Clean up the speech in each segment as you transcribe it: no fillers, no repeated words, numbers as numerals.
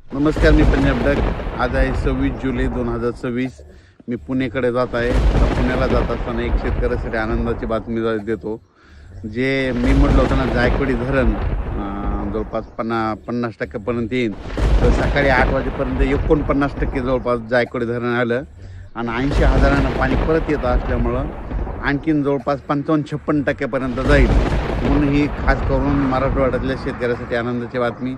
नमस्कार, मी पंजाब डक. आज आहे 26 जुलै 2026. मी पुणेकडे जात आहे. पुण्याला जात असताना एक शेतकऱ्यासाठी आनंदाची बातमी देतो. जे मी म्हटलं होतं ना, जायकवाडी धरण जवळपास 50% येईल. तर सकाळी 8 वाजेपर्यंत 49% जवळपास जायकवाडी धरण आलं आणि 80,000 पाणी परत येत असल्यामुळं आणखीन जवळपास 55-56% जाईल. म्हणून ही खास करून मराठवाड्यातल्या शेतकऱ्यासाठी आनंदाची बातमी.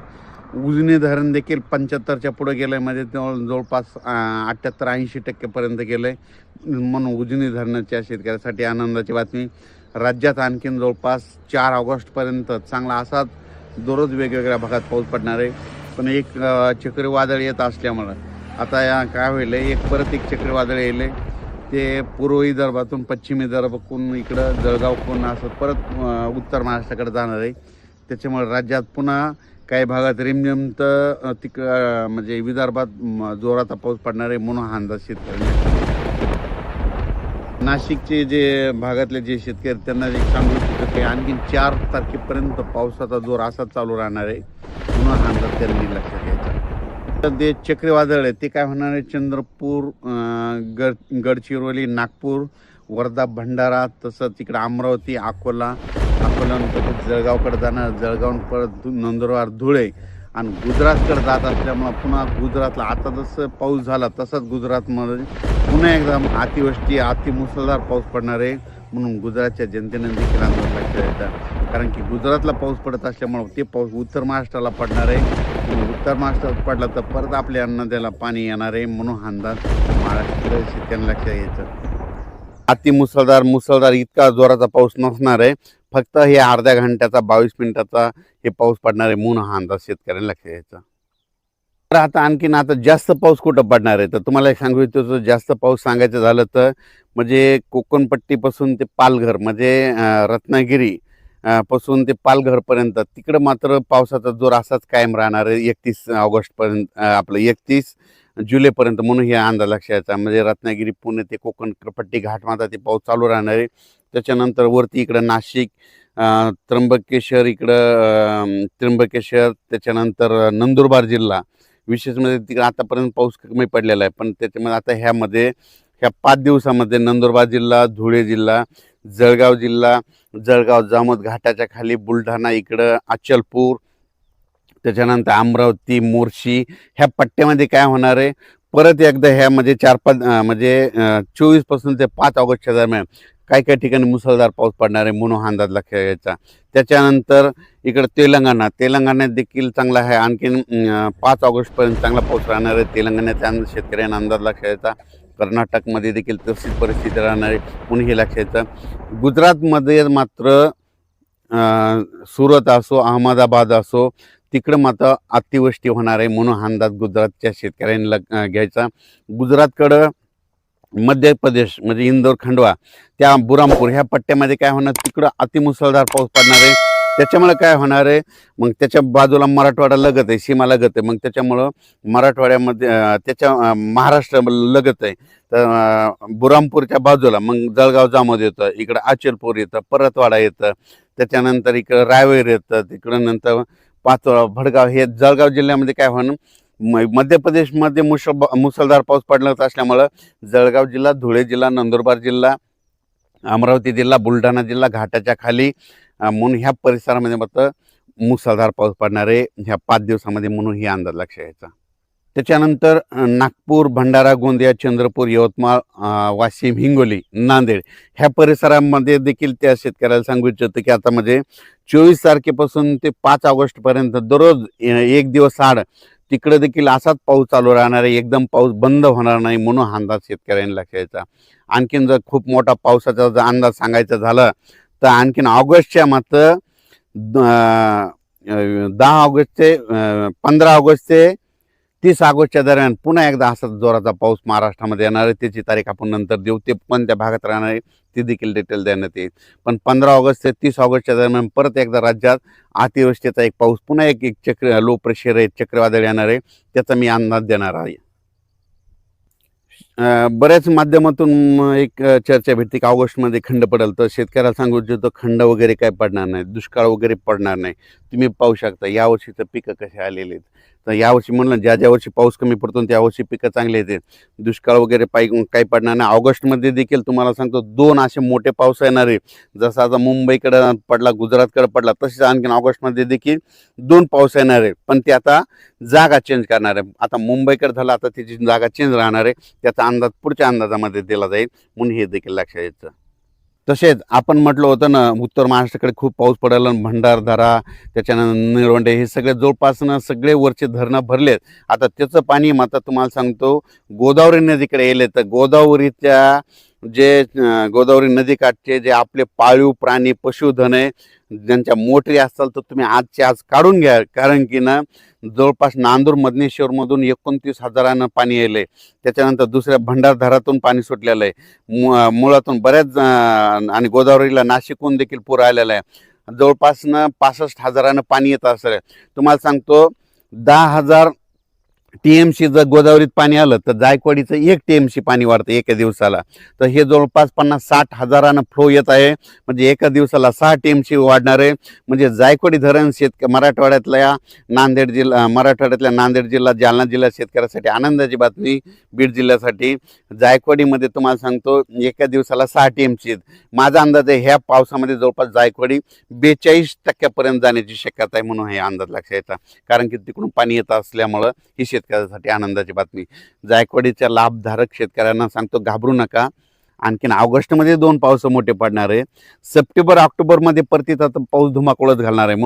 उजनी धरण देखील 75च्या पुढे गेलं आहे, म्हणजे जवळपास 78-80% गेलं आहे. म्हणून उजनी धरणाच्या शेतकऱ्यासाठी आनंदाची बातमी. राज्यात आणखीन जवळपास 4 ऑगस्टपर्यंत चांगला असाच दररोज वेगवेगळ्या भागात पाऊस पडणार आहे. पण एक चक्रीवादळ येत असल्यामुळं आता या काय होईल, परत एक चक्रीवादळ येईल. ते पूर्व विदर्भातून पश्चिम विदर्भातून इकडं जळगावकडून असं परत उत्तर महाराष्ट्राकडे जाणार आहे. त्याच्यामुळे राज्यात पुन्हा काही भागात रिमझिम तर म्हणजे विदर्भात जोराचा पाऊस पडणार आहे, म्हणून हा अंदाज शेतकऱ्यांनी. नाशिकचे जे भागातले जे शेतकरी त्यांना एक सांगू इच्छितो की आणखी 4 तारखेपर्यंत पावसाचा जोर असाच चालू राहणार आहे, म्हणून हा अंदाज त्यांनी लक्षात घ्यायचा. तर ते चक्रीवादळ आहे ते काय होणार आहे, चंद्रपूर, गडचिरोली, नागपूर, वर्धा, भंडारा, तसंच तिकडे अमरावती, अकोल्यानंतर जळगावकडे जाणार. जळगावून परत नंदुरबार, धुळे आणि गुजरातकडे जात असल्यामुळं पुन्हा गुजरातला आता जसं पाऊस झाला तसंच गुजरातमध्ये पुन्हा एकदा मुसळधार पाऊस पडणार आहे. म्हणून गुजरातच्या जनतेने देखील अंदाज लक्षात येतात, कारण की गुजरातला पाऊस पडत असल्यामुळं ते पाऊस उत्तर महाराष्ट्राला पडणार आहे. उत्तर महाराष्ट्रात पडला तर परत आपल्या अन्नद्याला पाणी येणार आहे, म्हणून हा अंदाज महाराष्ट्राच्या शेतकऱ्यांना लक्षात घ्यायचं. मुसळधार इतका जोराचा पाऊस नसणार आहे, फक्त हे अर्ध्या घंट्याचा 22 मिनिटाचा हे पाऊस पडणार आहे, म्हणून हा अंदाज शेतकऱ्यांना लक्षात घ्यायचा. तर आता जास्त पाऊस कुठं पडणार आहे, तर तुम्हाला एक सांगू इच्छितो. जास्त पाऊस सांगायचं झालं तर म्हणजे कोकणपट्टीपासून ते पालघर, म्हणजे रत्नागिरी पासून ते पालघरपर्यंत तिकडं मात्र पावसाचा जोर असाच कायम राहणार आहे 31 ऑगस्टपर्यंत, 31 जुलैपर्यंत, म्हणून हे अंदाज लक्षात यायचा. म्हणजे रत्नागिरी, पुणे ते कोकणपट्टी घाटमाता ते पाऊस चालू राहणार आहे. त्याच्यानंतर वरती इकडं नाशिक, त्र्यंबकेश्वर, त्याच्यानंतर नंदुरबार जिल्हा विशेष म्हणजे तिकडे आतापर्यंत पाऊस कमी पडलेला आहे. पण त्याच्यामध्ये आता ह्या 5 दिवसामध्ये नंदुरबार जिल्हा, धुळे जिल्हा, जळगाव जामोद घाटाच्या खाली, बुलढाणा इकडं, अचलपूर, त्याच्यानंतर अमरावती, मोर्शी ह्या पट्ट्यामध्ये काय होणार आहे, परत एकदा ह्यामध्ये 4-5 म्हणजे 24 पासून ते 5 ऑगस्टच्या दरम्यान काही ठिकाणी मुसळधार पाऊस पडणार आहे, म्हणून हा अंदाज लक्षात घ्यायचा. त्याच्यानंतर इकडं तेलंगणात देखील चांगला आहे. आणखीन 5 ऑगस्टपर्यंत चांगला पाऊस राहणार आहे तेलंगणाच्या शेतकऱ्यांना अंदाज लक्षात घ्यायचा. कर्नाटकमध्ये देखील तशीच परिस्थिती राहणार आहे, म्हणून हे लक्षात घ्यायचं. गुजरातमध्ये मात्र सुरत असो, अहमदाबाद असो, तिकडं मात्र अतिवृष्टी होणार आहे, म्हणून हा अंदाज गुजरातच्या शेतकऱ्यांनी घ्यायचा. गुजरातकडं मध्य प्रदेश म्हणजे इंदोर, खंडवा, त्या बुरामपूर ह्या पट्ट्यामध्ये काय होणार, तिकडं अतिमुसळधार पाऊस पडणार आहे. त्याच्यामुळे काय होणार आहे, मग त्याच्या बाजूला मराठवाडा लगत आहे, सीमा लगत आहे. मग त्याच्यामुळं मराठवाड्यामध्ये त्याच्या महाराष्ट्र लगत आहे. तर बुरामपूरच्या बाजूला मग जळगाव जामोद येतं, इकडं अचलपूर येतं, परतवाडा येतं, त्याच्यानंतर इकडं रायवेर येतं, तिकडं नंतर पाचोळा, भडगाव, हे जळगाव जिल्ह्यामध्ये काय होणं, मध्य प्रदेशमध्ये मुसळधार पाऊस पडला असल्यामुळं जळगाव जिल्हा, धुळे जिल्हा, नंदुरबार जिल्हा, अमरावती जिल्हा, बुलढाणा जिल्हा घाटाच्या खाली, म्हणून ह्या परिसरामध्ये मात्र मुसळधार पाऊस पडणार आहे ह्या 5 दिवसामध्ये, म्हणून ही अंदाज लक्षात घ्यायचा. त्याच्यानंतर नागपूर, भंडारा, गोंदिया, चंद्रपूर, यवतमाळ, वाशिम, हिंगोली, नांदेड ह्या परिसरामध्ये देखील त्या शेतकऱ्याला सांगू इच्छितो की आता म्हणजे 24 तारखेपासून ते 5 ऑगस्टपर्यंत दररोज 1 दिवस आड तिकडे देखील असाच पाऊस चालू राहणार आहे, एकदम पाऊस बंद होणार नाही, म्हणून हा अंदाज शेतकऱ्यांनी लक्षात घ्यायचा. आणखीन जर खूप मोठा पावसाचा जर अंदाज सांगायचा झाला तर आणखीन ऑगस्टच्या मात्र 10 ऑगस्ट ते 15 ऑगस्ट ते 30 ऑगस्टच्या दरम्यान पुन्हा एकदा असाच जोराचा पाऊस महाराष्ट्रामध्ये येणार आहे. त्याची तारीख आपण नंतर देऊ, ते पण त्या भागात राहणार आहे, ती देखील डिटेल देण्यात येईल. पण 15 ऑगस्ट ते 30 ऑगस्टच्या दरम्यान परत एकदा राज्यात अतिवृष्टीचा एक पाऊस, पुन्हा एक लो प्रेशर आहे, चक्रीवादळ येणार आहे, त्याचा मी अंदाज देणार आहे. बऱ्याच माध्यमातून एक चर्चा भेटते की ऑगस्टमध्ये खंड पडेल, तर शेतकऱ्याला सांगू इच्छितो खंड वगैरे काय पडणार नाही, दुष्काळ वगैरे पडणार नाही. तुम्ही पाहू शकता यावर्षी तर पिकं कसे आलेले आहेत. तर यावर्षी म्हणलं ज्या ज्या वर्षी पाऊस कमी पडतो त्या वर्षी पिकं चांगले येते. दुष्काळ वगैरे काही पडणार नाही. ऑगस्टमध्ये देखील तुम्हाला सांगतो 2 असे मोठे पाऊस येणार आहे. जसं आता मुंबईकडं पडला, गुजरातकडे पडला, तसेच आणखीन ऑगस्टमध्ये देखील 2 पाऊस येणार आहे. पण ते आता जागा चेंज करणार आहे. आता मुंबईकडे झालं, आता त्याची जागा चेंज राहणार आहे. त्याचा अंदाज पुढच्या अंदाजामध्ये दिला जाईल, म्हणून हे देखील लक्षात यायचं. तसेच आपण म्हटलं होतं ना, उत्तर महाराष्ट्राकडे खूप पाऊस पडायला, भंडारदरा, त्याच्यानंतर निळवंडे हे सगळे जवळपास सगळे वरचे धरणं भरलेत. आता त्याचं पाणी आता तुम्हाला सांगतो गोदावरी नदीकडे येले. तर गोदावरीच्या गोदावरी नदीकाठचे जे आपले पाळीव प्राणी पशुधन आहे, ज्यांच्या मोटरी असतात, तर तुम्ही आजच्या आज काढून घ्या. कारण की ना जवळपास नांदूर मधनेश्वरमधून 29,000 पाणी येले. त्याच्यानंतर दुसऱ्या भंडारदरातून पाणी सुटलेलं आहे, मुळातून बऱ्याच आणि गोदावरीला नाशिकहून देखील पूर आलेला आहे. जवळपास 65,000 पाणी येत असेल. तुम्हाला सांगतो 10,000 TMC जर गोदावरीत पाणी आलं तर जायकवाडीचं 1 TMC पाणी वाढतं एका दिवसाला. तर हे जवळपास 50-60,000 फ्लो येत आहे. म्हणजे एका दिवसाला 6 TMC वाढणार आहे. म्हणजे जायकवाडी धरण मराठवाड्यातल्या नांदेड जिल्हा, जालना जिल्हा शेतकऱ्यासाठी आनंदाची बातमी. बीड जिल्ह्यासाठी जायकवाडीमध्ये तुम्हाला सांगतो एका दिवसाला 6 TMC. माझा अंदाज आहे ह्या पावसामध्ये जवळपास जायकवाडी 42% जाण्याची शक्यता आहे, म्हणून हे अंदाज लक्षात येतात. कारण की तिकडून पाणी येत असल्यामुळं ही शेतकऱ्यासाठी आनंदाची बातमी. जायकवाडीच्या लाभधारक शेतकऱ्यांना सांगतो घाबरू नका. आणखीन ऑगस्टमध्ये 2 पाऊस मोठे पडणार आहे. सप्टेंबर ऑक्टोबरमध्ये परतीत आता पाऊस धुमाकूळच घालणार आहे.